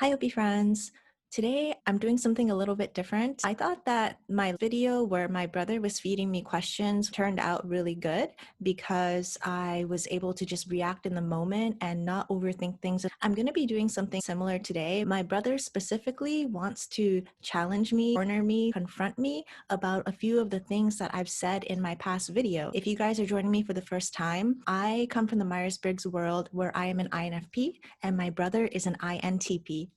Hi, OP friends. Today, I'm doing something a little bit different. I thought that my video where my brother was feeding me questions turned out really good because I was able to just react in the moment and not overthink things. I'm going to be doing something similar today. My brother specifically wants to challenge me, corner me, confront me about a few of the things that I've said in my past video. If you guys are joining me for the first time, I come from the Myers-Briggs world where I am an INFP and my brother is an INTP.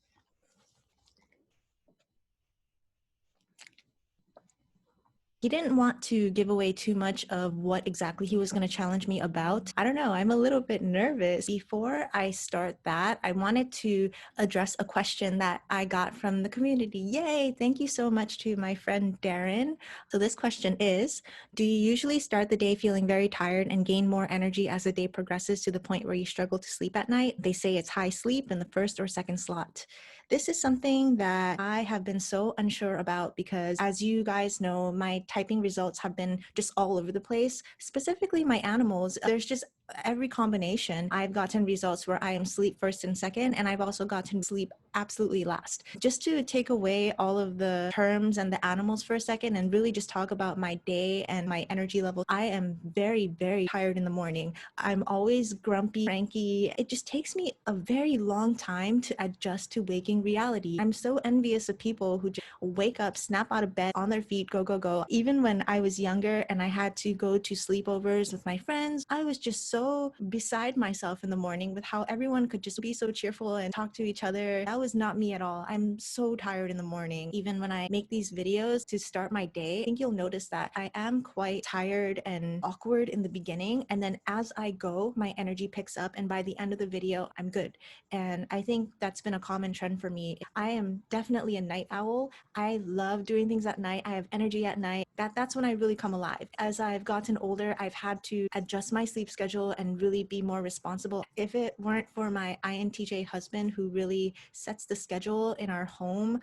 He didn't want to give away too much of what exactly he was going to challenge me about. I don't know, I'm a little bit nervous. Before I start that, I wanted to address a question that I got from the community. Yay! Thank you so much to my friend Darren. So this question is, do you usually start the day feeling very tired and gain more energy as the day progresses to the point where you struggle to sleep at night? They say it's high sleep in the first or second slot. This is something that I have been so unsure about because, as you guys know, my typing results have been just all over the place. Specifically, my animals, there's just every combination. I've gotten results where I am sleep first and second, and I've also gotten sleep absolutely last. Just to take away all of the terms and the animals for a second and really just talk about my day and my energy level, I am very, very tired in the morning. I'm always grumpy, cranky. It just takes me a very long time to adjust to waking reality. I'm so envious of people who just wake up, snap out of bed, on their feet, go, go, go. Even when I was younger and I had to go to sleepovers with my friends, I was just so beside myself in the morning with how everyone could just be so cheerful and talk to each other. That was not me at all. I'm so tired in the morning. Even when I make these videos to start my day, I think you'll notice that I am quite tired and awkward in the beginning. And then as I go, my energy picks up. And by the end of the video, I'm good. And I think that's been a common trend for me. I am definitely a night owl. I love doing things at night. I have energy at night. That's when I really come alive. As I've gotten older, I've had to adjust my sleep schedule and really be more responsible. If it weren't for my INTJ husband who really sets the schedule in our home,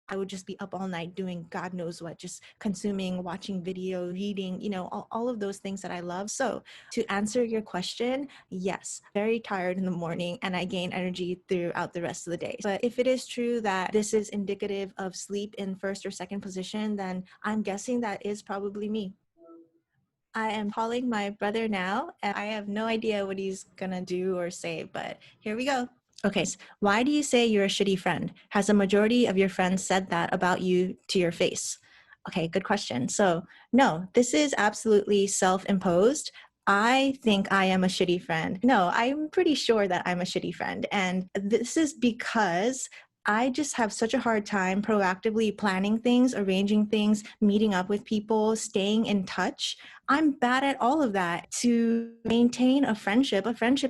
I would just be up all night doing God knows what, just consuming, watching video, reading, all of those things that I love. So to answer your question, yes, very tired in the morning and I gain energy throughout the rest of the day. But if it is true that this is indicative of sleep in first or second position, then I'm guessing that is probably me. I am calling my brother now and I have no idea what he's gonna do or say, but here we go. Okay, so why do you say you're a shitty friend? Has a majority of your friends said that about you to your face? Okay, good question. So no, this is absolutely self-imposed. I think I am a shitty friend. No, I'm pretty sure that I'm a shitty friend. And this is because I just have such a hard time proactively planning things, arranging things, meeting up with people, staying in touch. I'm bad at all of that. To maintain a friendship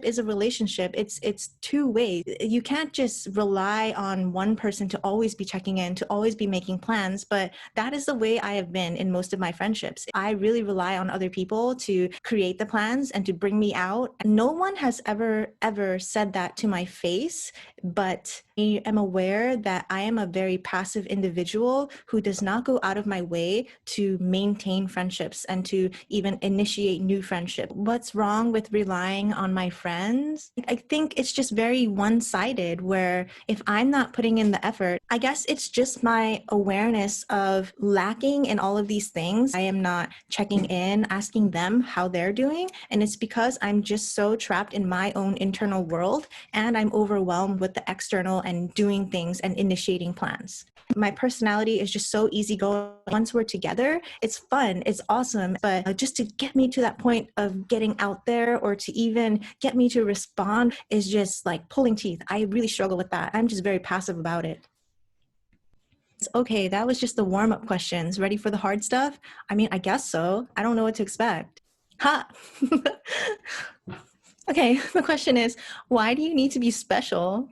is a relationship. It's two ways. You can't just rely on one person to always be checking in, to always be making plans, but that is the way I have been in most of my friendships. I really rely on other people to create the plans and to bring me out. No one has ever said that to my face, but I am aware that I am a very passive individual who does not go out of my way to maintain friendships and to even initiate new friendship. What's wrong with relying on my friends? I think it's just very one-sided where if I'm not putting in the effort, I guess it's just my awareness of lacking in all of these things. I am not checking in, asking them how they're doing. And it's because I'm just so trapped in my own internal world and I'm overwhelmed with the external and doing things and initiating plans. My personality is just so easygoing. Once we're together, it's fun, it's awesome, but just to get me to that point of getting out there or to even get me to respond is just like pulling teeth. I really struggle with that. I'm just very passive about it. Okay, that was just the warm-up questions. Ready for the hard stuff? I mean, I guess so. I don't know what to expect. Ha! Okay, the question is, why do you need to be special?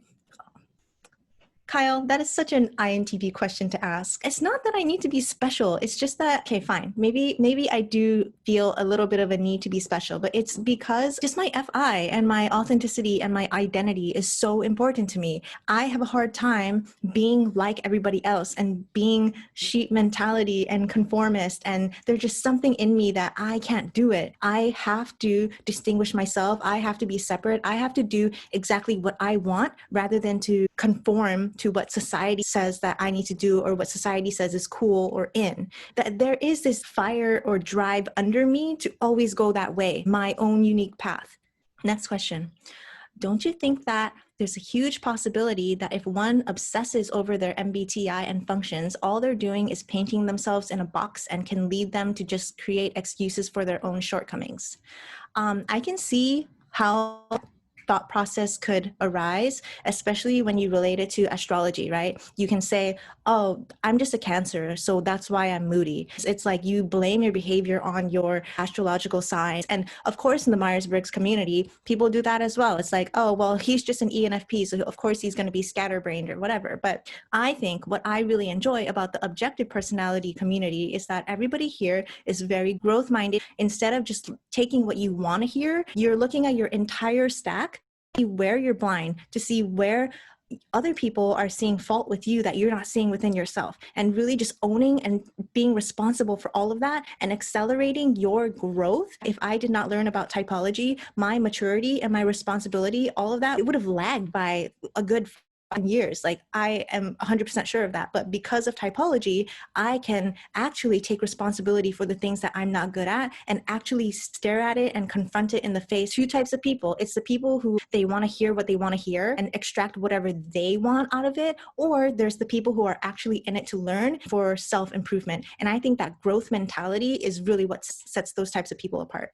Kyle, that is such an INTP question to ask. It's not that I need to be special. It's just that, okay, fine. Maybe I do feel a little bit of a need to be special, but it's because just my FI and my authenticity and my identity is so important to me. I have a hard time being like everybody else and being sheep mentality and conformist. And there's just something in me that I can't do it. I have to distinguish myself. I have to be separate. I have to do exactly what I want rather than to conform to what society says that I need to do or what society says is cool or in. That there is this fire or drive under me to always go that way, my own unique path. Next question. Don't you think that there's a huge possibility that if one obsesses over their MBTI and functions, all they're doing is painting themselves in a box and can lead them to just create excuses for their own shortcomings? I can see how thought process could arise, especially when you relate it to astrology, right? You can say, oh, I'm just a Cancer, so that's why I'm moody. It's like you blame your behavior on your astrological signs. And of course, in the Myers-Briggs community, people do that as well. It's like, oh, well, he's just an ENFP, so of course he's going to be scatterbrained or whatever. But I think what I really enjoy about the objective personality community is that everybody here is very growth-minded. Instead of just taking what you want to hear, you're looking at your entire stack, see where you're blind, to see where other people are seeing fault with you that you're not seeing within yourself, and really just owning and being responsible for all of that and accelerating your growth. If I did not learn about typology, my maturity and my responsibility, all of that, it would have lagged by a good years. Like, I am 100% sure of that. But because of typology, I can actually take responsibility for the things that I'm not good at and actually stare at it and confront it in the face. Two types of people. It's the people who they want to hear what they want to hear and extract whatever they want out of it, or there's the people who are actually in it to learn for self-improvement. And I think that growth mentality is really what sets those types of people apart.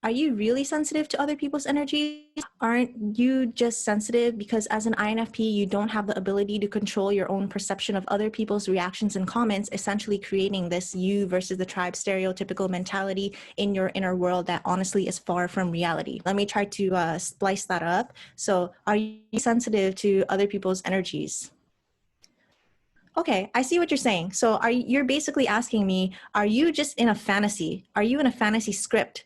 Are you really sensitive to other people's energies? Aren't you just sensitive because as an INFP, you don't have the ability to control your own perception of other people's reactions and comments, essentially creating this you versus the tribe stereotypical mentality in your inner world that honestly is far from reality? Let me try to splice that up. So are you sensitive to other people's energies? Okay, I see what you're saying. So you're basically asking me, are you just in a fantasy? Are you in a fantasy script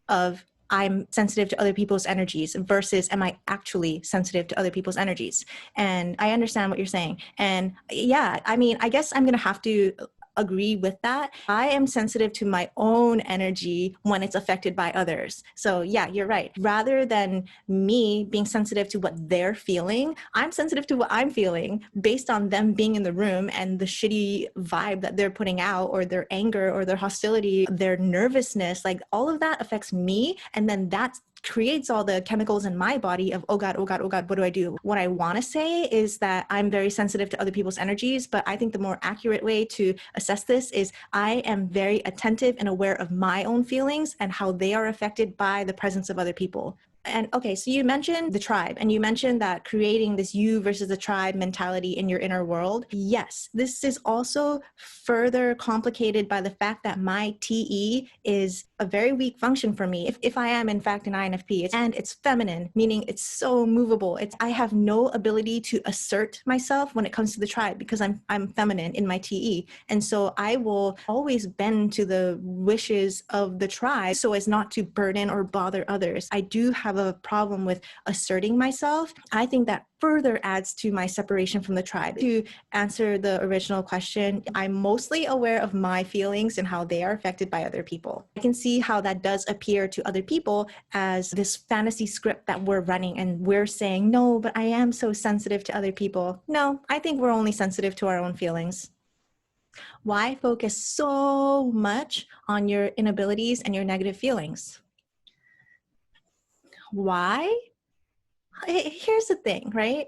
of I'm sensitive to other people's energies versus am I actually sensitive to other people's energies? And I understand what you're saying. And yeah, I mean, I guess I'm going to have to agree with that. I am sensitive to my own energy when it's affected by others. So yeah, you're right. Rather than me being sensitive to what they're feeling, I'm sensitive to what I'm feeling based on them being in the room and the shitty vibe that they're putting out, or their anger or their hostility, their nervousness. Like, all of that affects me. And then that creates all the chemicals in my body of, oh God, oh God, oh God, what do I do? What I want to say is that I'm very sensitive to other people's energies, but I think the more accurate way to assess this is I am very attentive and aware of my own feelings and how they are affected by the presence of other people. And okay, so you mentioned the tribe, and you mentioned that creating this you versus the tribe mentality in your inner world. Yes, this is also further complicated by the fact that my TE is a very weak function for me. If I am in fact an INFP, and it's feminine, meaning it's so movable. I have no ability to assert myself when it comes to the tribe because I'm feminine in my TE. And so I will always bend to the wishes of the tribe so as not to burden or bother others. I do have a problem with asserting myself. I think that further adds to my separation from the tribe. To answer the original question, I'm mostly aware of my feelings and how they are affected by other people. I can see how that does appear to other people as this fantasy script that we're running, and we're saying, no, but I am so sensitive to other people. No, I think we're only sensitive to our own feelings. Why focus so much on your inabilities and your negative feelings? Why? Here's the thing, right?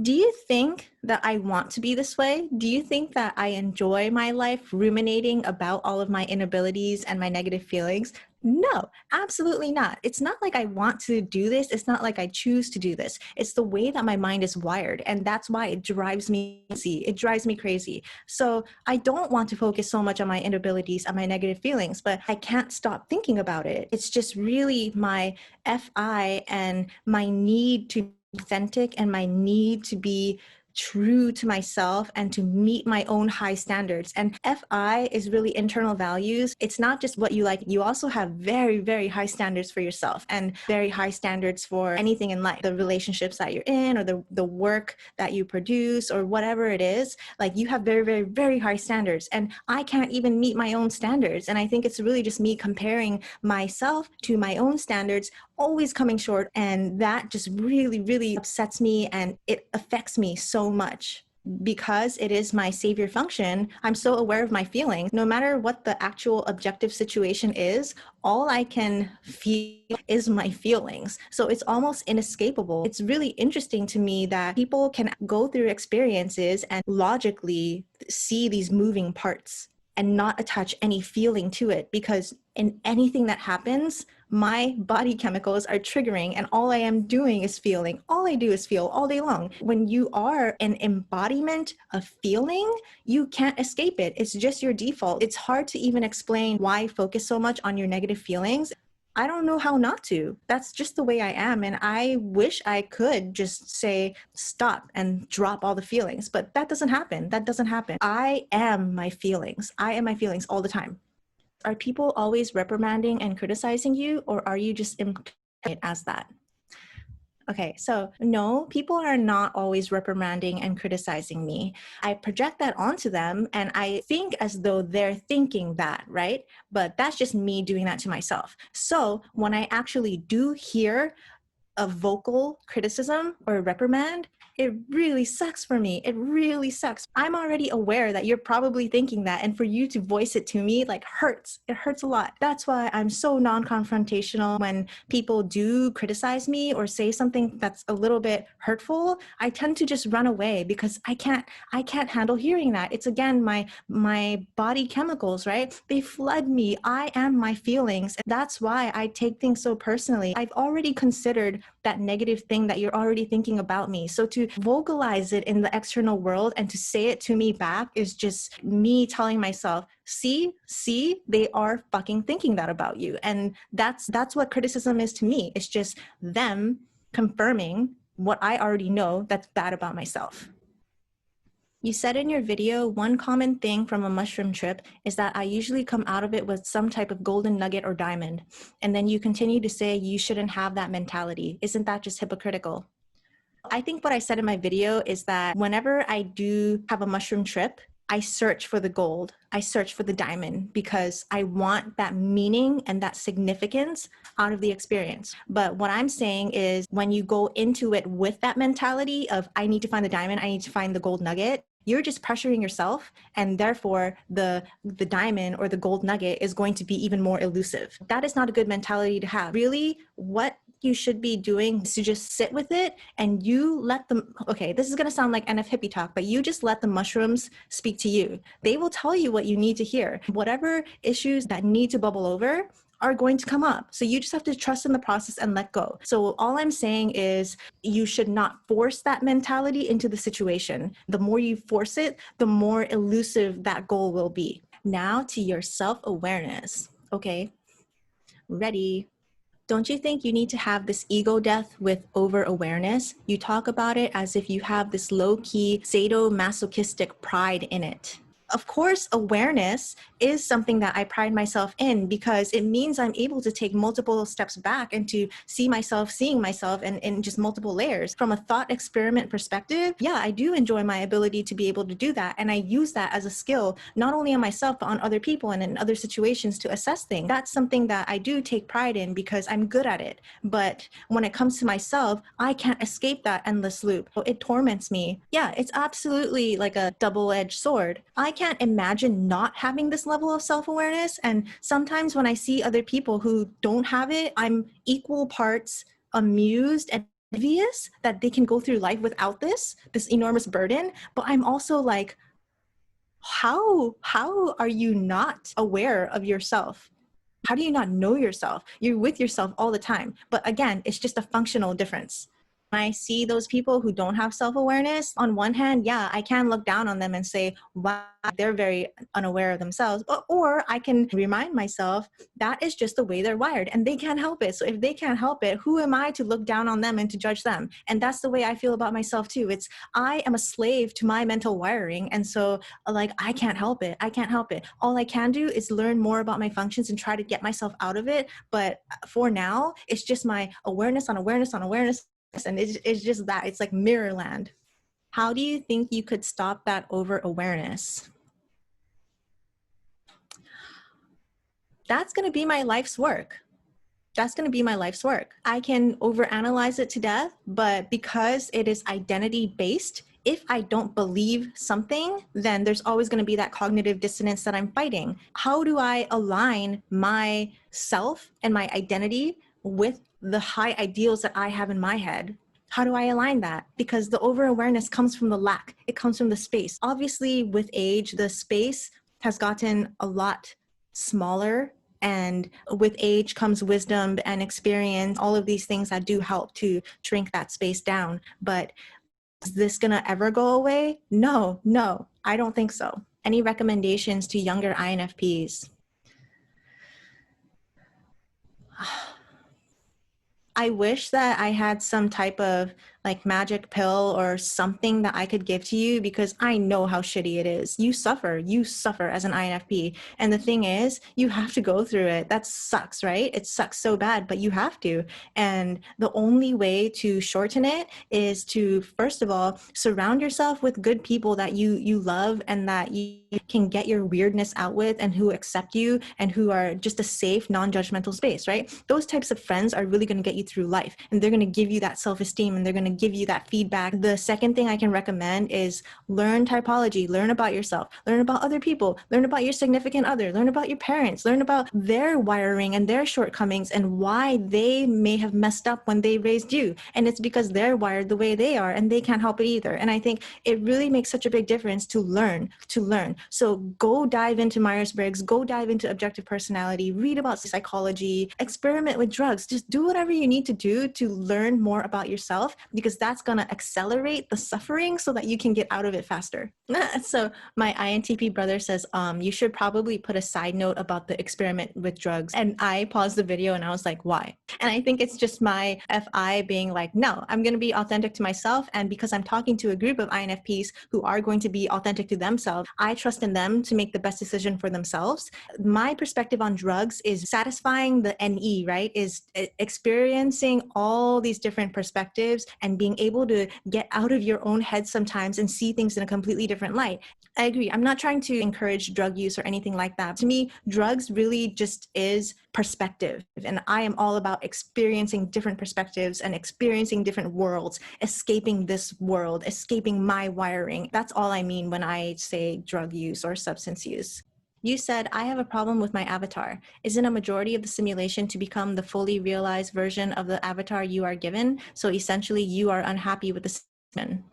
Do you think that I want to be this way? Do you think that I enjoy my life ruminating about all of my inabilities and my negative feelings? No, absolutely not. It's not like I want to do this. It's not like I choose to do this. It's the way that my mind is wired. And that's why it drives me crazy. It drives me crazy. So I don't want to focus so much on my inabilities and my negative feelings, but I can't stop thinking about it. It's just really my FI and my need to be authentic and my need to be true to myself and to meet my own high standards. And FI is really internal values. It's not just what you like. You also have very, very high standards for yourself and very high standards for anything in life, the relationships that you're in or the work that you produce or whatever it is. Like you have very, very, very high standards. And I can't even meet my own standards. And I think it's really just me comparing myself to my own standards, always coming short. And that just really, really upsets me and it affects me so much. Because it is my savior function, I'm so aware of my feelings. No matter what the actual objective situation is, all I can feel is my feelings. So it's almost inescapable. It's really interesting to me that people can go through experiences and logically see these moving parts and not attach any feeling to it, because in anything that happens, my body chemicals are triggering and all I am doing is feeling. All I do is feel all day long. When you are an embodiment of feeling, you can't escape it. It's just your default. It's hard to even explain why focus so much on your negative feelings. I don't know how not to. That's just the way I am. And I wish I could just say, stop and drop all the feelings. But that doesn't happen. That doesn't happen. I am my feelings. I am my feelings all the time. Are people always reprimanding and criticizing you, or are you just interpreting it as that? Okay, so no, people are not always reprimanding and criticizing me. I project that onto them and I think as though they're thinking that, right? But that's just me doing that to myself. So when I actually do hear a vocal criticism or reprimand, it really sucks for me. It really sucks. I'm already aware that you're probably thinking that, and for you to voice it to me like hurts. It hurts a lot. That's why I'm so non-confrontational. When people do criticize me or say something that's a little bit hurtful, I tend to just run away because I can't handle hearing that. It's again my body chemicals, right? They flood me. I am my feelings. That's why I take things so personally. I've already considered that negative thing that you're already thinking about me. So to vocalize it in the external world and to say it to me back is just me telling myself, see, they are fucking thinking that about you. And that's what criticism is to me. It's just them confirming what I already know that's bad about myself. You said in your video, one common thing from a mushroom trip is that I usually come out of it with some type of golden nugget or diamond. And then you continue to say you shouldn't have that mentality. Isn't that just hypocritical? I think what I said in my video is that whenever I do have a mushroom trip, I search for the gold. I search for the diamond because I want that meaning and that significance out of the experience. But what I'm saying is when you go into it with that mentality of I need to find the diamond, I need to find the gold nugget, you're just pressuring yourself, and therefore the diamond or the gold nugget is going to be even more elusive. That is not a good mentality to have. Really, what you should be doing is to just sit with it and you let them, okay, this is going to sound like INFP talk, but you just let the mushrooms speak to you. They will tell you what you need to hear. Whatever issues that need to bubble over are going to come up. So you just have to trust in the process and let go. So all I'm saying is you should not force that mentality into the situation. The more you force it, the more elusive that goal will be. Now to your self-awareness. Okay, ready? Don't you think you need to have this ego death with over-awareness? You talk about it as if you have this low-key sado-masochistic pride in it. Of course, awareness is something that I pride myself in because it means I'm able to take multiple steps back and to see myself, seeing myself in just multiple layers. From a thought experiment perspective, yeah, I do enjoy my ability to be able to do that. And I use that as a skill, not only on myself, but on other people and in other situations to assess things. That's something that I do take pride in because I'm good at it. But when it comes to myself, I can't escape that endless loop. It torments me. Yeah, it's absolutely like a double-edged sword. I can't imagine not having this level of self-awareness. And sometimes when I see other people who don't have it, I'm equal parts amused and envious that they can go through life without this enormous burden. But I'm also like, how are you not aware of yourself? How do you not know yourself? You're with yourself all the time. But again, it's just a functional difference. I see those people who don't have self-awareness, on one hand, yeah, I can look down on them and say, wow, they're very unaware of themselves. Or I can remind myself that is just the way they're wired and they can't help it. So if they can't help it, who am I to look down on them and to judge them? And that's the way I feel about myself too. It's, I am a slave to my mental wiring. And so like, I can't help it. I can't help it. All I can do is learn more about my functions and try to get myself out of it. But for now, it's just my awareness on awareness on awareness. And it's just that, it's like mirror land. How do you think you could stop that over awareness? That's going to be my life's work. That's going to be my life's work. I can overanalyze it to death, but because it is identity based, if I don't believe something, then there's always going to be that cognitive dissonance that I'm fighting. How do I align my self and my identity with the high ideals that I have in my head? How do I align that? Because the over-awareness comes from the lack. It comes from the space. Obviously, with age, the space has gotten a lot smaller, and with age comes wisdom and experience, all of these things that do help to shrink that space down. But is this gonna ever go away? No, I don't think so. Any recommendations to younger INFPs? I wish that I had some type of like magic pill or something that I could give to you, because I know how shitty it is. You suffer as an INFP. And the thing is, you have to go through it. That sucks, right? It sucks so bad, but you have to. And the only way to shorten it is to, first of all, surround yourself with good people that you love and that you can get your weirdness out with, and who accept you and who are just a safe, non-judgmental space, right? Those types of friends are really going to get you through life, and they're going to give you that self-esteem, and they're going to give you that feedback. The second thing I can recommend is learn typology, learn about yourself, learn about other people, learn about your significant other, learn about your parents, learn about their wiring and their shortcomings and why they may have messed up when they raised you. And it's because they're wired the way they are and they can't help it either. And I think it really makes such a big difference to learn. So go dive into Myers-Briggs, go dive into objective personality, read about psychology, experiment with drugs, just do whatever you need to do to learn more about yourself, because that's going to accelerate the suffering so that you can get out of it faster. So my INTP brother says, you should probably put a side note about the experiment with drugs. And I paused the video and I was like, why? And I think it's just my FI being like, no, I'm going to be authentic to myself. And because I'm talking to a group of INFPs who are going to be authentic to themselves, I trust in them to make the best decision for themselves. My perspective on drugs is satisfying the NE, right? Is experiencing all these different perspectives and being able to get out of your own head sometimes and see things in a completely different light. I agree. I'm not trying to encourage drug use or anything like that. To me, drugs really just is perspective. And I am all about experiencing different perspectives and experiencing different worlds, escaping this world, escaping my wiring. That's all I mean when I say drug use or substance use. You said, I have a problem with my avatar. Isn't a majority of the simulation to become the fully realized version of the avatar you are given? So essentially, you are unhappy with the simulation.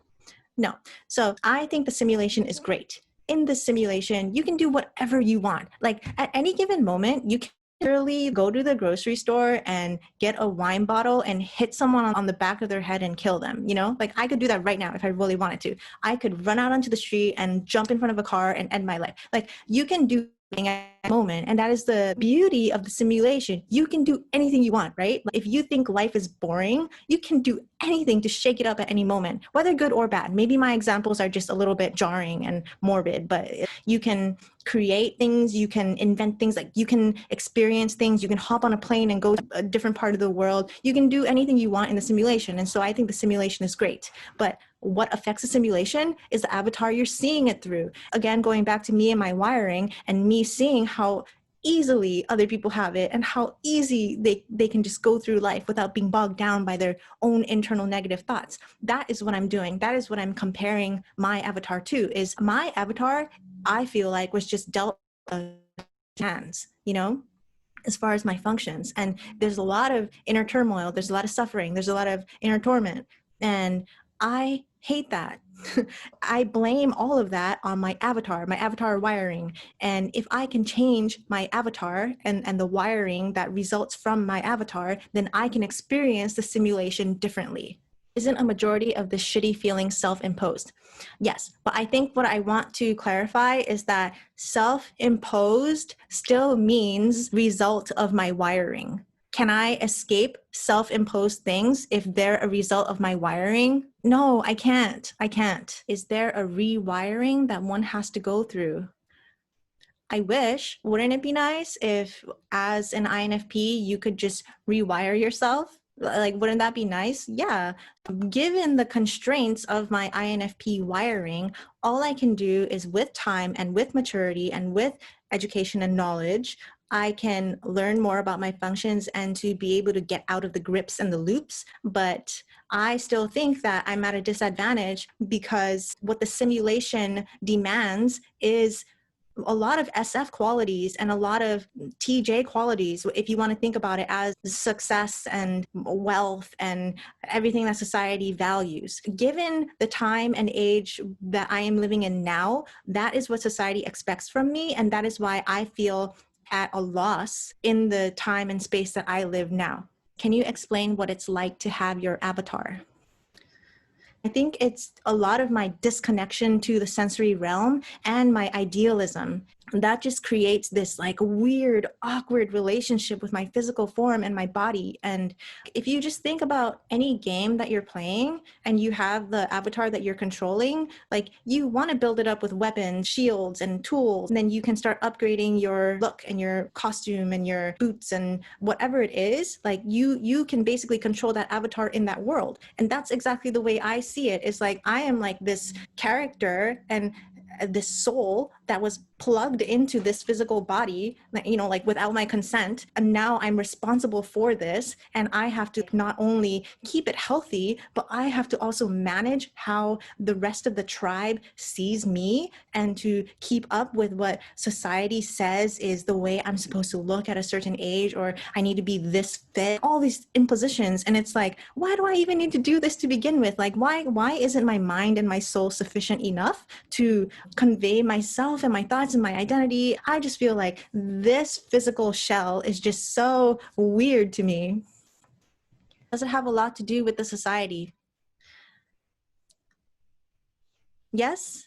No. So I think the simulation is great. In the simulation, you can do whatever you want. Like at any given moment, you can literally go to the grocery store and get a wine bottle and hit someone on the back of their head and kill them. You know, like I could do that right now if I really wanted to. I could run out onto the street and jump in front of a car and end my life. Like you can do at that moment, and that is the beauty of the simulation. You can do anything you want, right? If you think life is boring, you can do anything to shake it up at any moment, whether good or bad. Maybe my examples are just a little bit jarring and morbid, but you can create things, you can invent things, like you can experience things, you can hop on a plane and go to a different part of the world. You can do anything you want in the simulation. And so I think the simulation is great. But what affects the simulation is the avatar you're seeing it through. Again, going back to me and my wiring and me seeing how easily other people have it and how easy they can just go through life without being bogged down by their own internal negative thoughts. That is what I'm doing. That is what I'm comparing my avatar to. Is my avatar, I feel like, was just dealt hands, you know, as far as my functions. And there's a lot of inner turmoil. There's a lot of suffering. There's a lot of inner torment. And I hate that. I blame all of that on my avatar wiring. And if I can change my avatar and the wiring that results from my avatar, then I can experience the simulation differently. isn't a majority of the shitty feelings self-imposed. Yes, but I think what I want to clarify is that self-imposed still means result of my wiring. Can I escape self-imposed things if they're a result of my wiring? No, I can't. Is there a rewiring that one has to go through? I wish. Wouldn't it be nice if, as an INFP, you could just rewire yourself? Like, wouldn't that be nice? Yeah. Given the constraints of my INFP wiring, all I can do is, with time and with maturity and with education and knowledge, I can learn more about my functions and to be able to get out of the grips and the loops. But I still think that I'm at a disadvantage because what the simulation demands is a lot of SF qualities and a lot of TJ qualities, if you want to think about it as success and wealth and everything that society values. Given the time and age that I am living in now, that is what society expects from me. And that is why I feel at a loss in the time and space that I live now. Can you explain what it's like to have your avatar? I think it's a lot of my disconnection to the sensory realm and my idealism. That just creates this like weird, awkward relationship with my physical form and my body. And if you just think about any game that you're playing and you have the avatar that you're controlling, like you want to build it up with weapons, shields, and tools. And then you can start upgrading your look and your costume and your boots and whatever it is. Like you can basically control that avatar in that world. And that's exactly the way I see it. It's like I am like this character and this soul that was plugged into this physical body, you know, like without my consent. And now I'm responsible for this. And I have to not only keep it healthy, but I have to also manage how the rest of the tribe sees me and to keep up with what society says is the way I'm supposed to look at a certain age, or I need to be this fit, all these impositions. And it's like, why do I even need to do this to begin with? Like, why isn't my mind and my soul sufficient enough to convey myself and my thoughts and my identity? I just feel like this physical shell is just so weird to me. Does it have a lot to do with the society? Yes.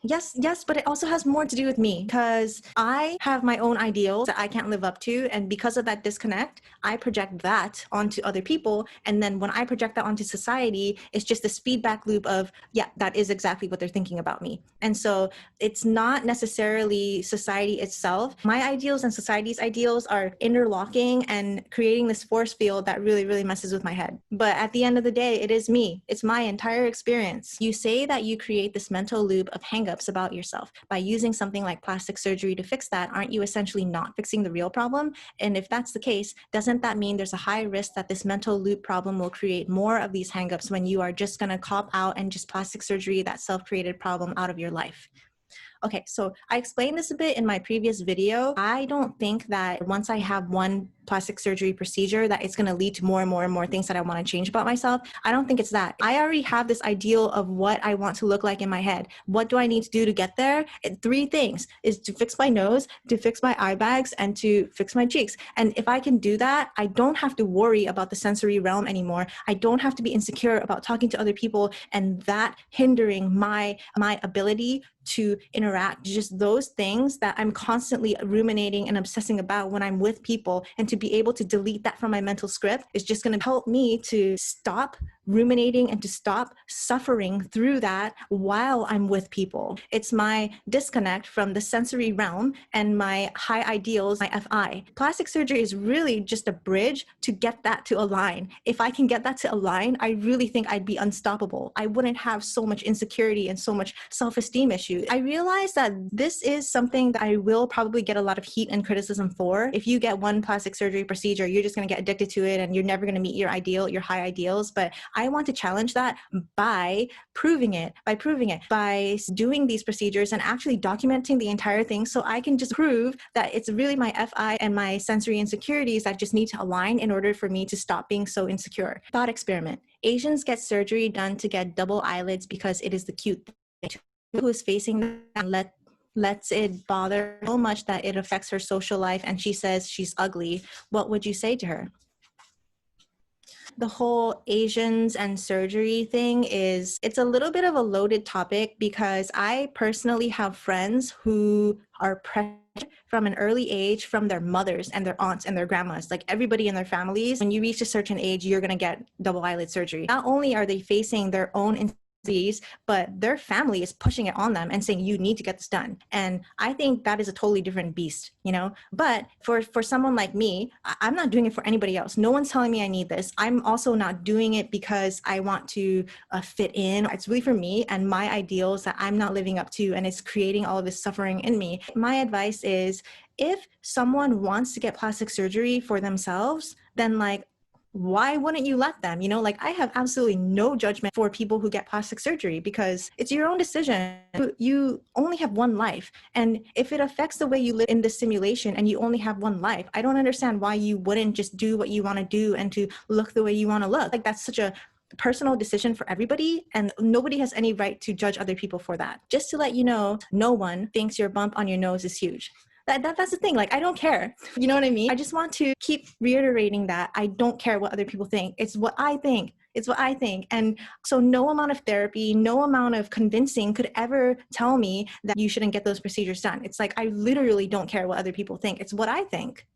Yes, but it also has more to do with me because I have my own ideals that I can't live up to. And because of that disconnect, I project that onto other people. And then when I project that onto society, it's just this feedback loop of, yeah, that is exactly what they're thinking about me. And so it's not necessarily society itself. My ideals and society's ideals are interlocking and creating this force field that really, really messes with my head. But at the end of the day, it is me. It's my entire experience. You say that you create this mental loop of hang about yourself by using something like plastic surgery to fix that. Aren't you essentially not fixing the real problem? And if that's the case, doesn't that mean there's a high risk that this mental loop problem will create more of these hangups when you are just going to cop out and just plastic surgery that self-created problem out of your life? Okay, so I explained this a bit in my previous video. I don't think that once I have one plastic surgery procedure that it's going to lead to more and more and more things that I want to change about myself. I don't think it's that. I already have this ideal of what I want to look like in my head. What do I need to do to get there? Three things is to fix my nose, to fix my eye bags, and to fix my cheeks. And if I can do that, I don't have to worry about the sensory realm anymore. I don't have to be insecure about talking to other people and that hindering my ability to interact. Just those things that I'm constantly ruminating and obsessing about when I'm with people, and to be able to delete that from my mental script is just going to help me to stop ruminating and to stop suffering through that while I'm with people. It's my disconnect from the sensory realm and my high ideals, my FI. Plastic surgery is really just a bridge to get that to align. If I can get that to align, I really think I'd be unstoppable. I wouldn't have so much insecurity and so much self-esteem issues. I realize that this is something that I will probably get a lot of heat and criticism for. If you get one plastic surgery procedure, you're just going to get addicted to it and you're never going to meet your ideal, your high ideals. But I want to challenge that by proving it, by doing these procedures and actually documenting the entire thing so I can just prove that it's really my FI and my sensory insecurities that just need to align in order for me to stop being so insecure. Thought experiment. Asians get surgery done to get double eyelids because it is the cute thing. Who is facing that and lets it bother so much that it affects her social life and she says she's ugly, what would you say to her? The whole Asians and surgery thing it's a little bit of a loaded topic because I personally have friends who are pressured from an early age from their mothers and their aunts and their grandmas, like everybody in their families. When you reach a certain age, you're going to get double eyelid surgery. Not only are they facing their own insecurities, but their family is pushing it on them and saying you need to get this done. And I think that is a totally different beast, you know. But for someone like me, I'm not doing it for anybody else. No one's telling me I need this. I'm also not doing it because I want to fit in. It's really for me and my ideals that I'm not living up to, and it's creating all of this suffering in me. My advice is, if someone wants to get plastic surgery for themselves, then like, why wouldn't you let them? You know, like, I have absolutely no judgment for people who get plastic surgery because it's your own decision. You only have one life. And if it affects the way you live in this simulation and you only have one life, I don't understand why you wouldn't just do what you want to do and to look the way you want to look. Like, that's such a personal decision for everybody, and nobody has any right to judge other people for that. Just to let you know, no one thinks your bump on your nose is huge. That's the thing. Like, I don't care. You know what I mean? I just want to keep reiterating that I don't care what other people think. It's what I think. It's what I think. And so no amount of therapy, no amount of convincing could ever tell me that you shouldn't get those procedures done. It's like, I literally don't care what other people think. It's what I think.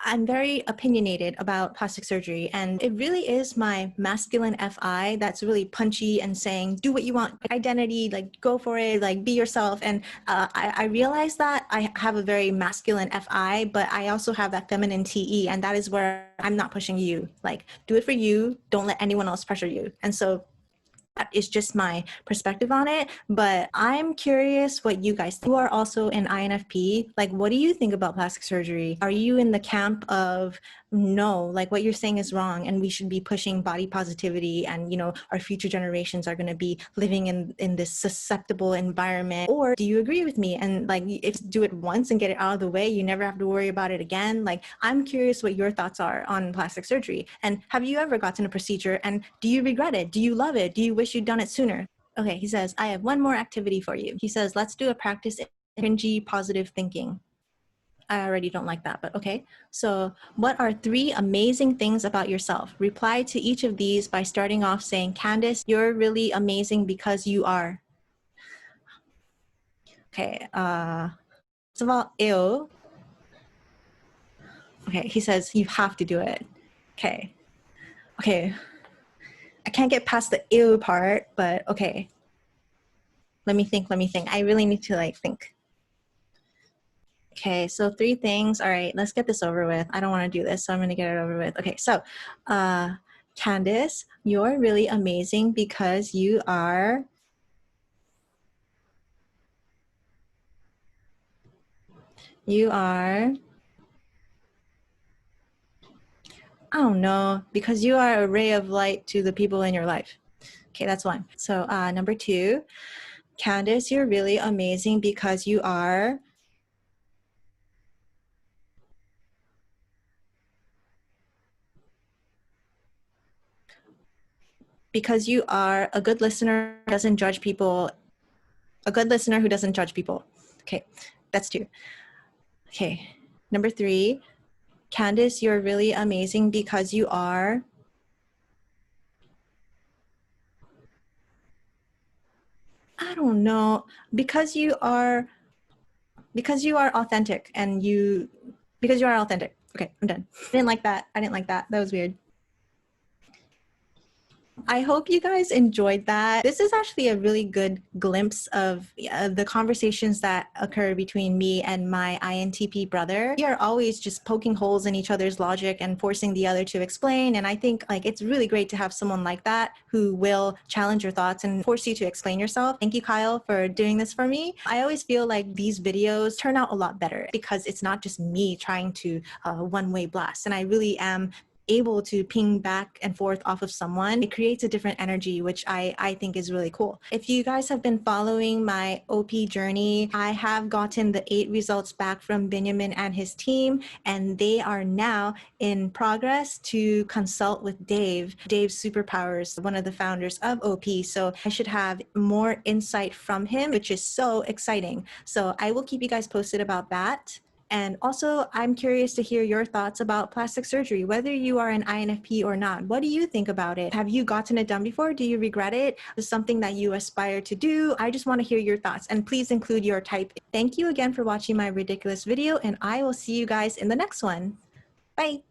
I'm very opinionated about plastic surgery, and it really is my masculine FI that's really punchy and saying, do what you want, identity, like, go for it, like, be yourself. And I realize that I have a very masculine FI, but I also have that feminine TE, and that is where I'm not pushing you. Like, do it for you. Don't let anyone else pressure you. And so that is just my perspective on it. But I'm curious what you guys think. You are also an INFP. Like, what do you think about plastic surgery? Are you in the camp of, no, like, what you're saying is wrong and we should be pushing body positivity, and, you know, our future generations are going to be living in this susceptible environment? Or do you agree with me and, like, if do it once and get it out of the way, you never have to worry about it again? Like, I'm curious what your thoughts are on plastic surgery. And have you ever gotten a procedure, and do you regret it? Do you love it? Do you wish you'd done it sooner? Okay, he says, I have one more activity for you. He says, let's do a practice in cringy positive thinking. I already don't like that, but okay. So, what are 3 amazing things about yourself? Reply to each of these by starting off saying, Candace, you're really amazing because you are. Okay, first of all, ew. Okay, he says, you have to do it. Okay. Okay. I can't get past the ew part, but okay. Let me think. I really need to, like, think. Okay, so 3 things. All right, let's get this over with. I don't want to do this, so I'm going to get it over with. Okay, so Candace, you're really amazing because you are I don't know, because you are a ray of light to the people in your life. Okay, that's 1. So number 2, Candace, you're really amazing because you are a good listener who doesn't judge people. A good listener who doesn't judge people. Okay, that's 2. Okay, number 3, Candace, you're really amazing because you are I don't know, because you are authentic, and because you are authentic. Okay, I'm done. I didn't like that. That was weird. I hope you guys enjoyed that. This is actually a really good glimpse of the conversations that occur between me and my INTP brother. We are always just poking holes in each other's logic and forcing the other to explain. And I think, like, it's really great to have someone like that who will challenge your thoughts and force you to explain yourself. Thank you, Kyle, for doing this for me. I always feel like these videos turn out a lot better because it's not just me trying to one-way blast. And I really am able to ping back and forth off of someone. It creates a different energy, which I think is really cool. If you guys have been following my OP journey, I have gotten the 8 results back from Benjamin and his team, and they are now in progress to consult with Dave's Superpowers, one of the founders of OP. So I should have more insight from him, which is so exciting. So I will keep you guys posted about that. And also, I'm curious to hear your thoughts about plastic surgery, whether you are an INFP or not. What do you think about it? Have you gotten it done before? Do you regret it? Is it something that you aspire to do? I just want to hear your thoughts, and please include your type. Thank you again for watching my ridiculous video, and I will see you guys in the next one. Bye.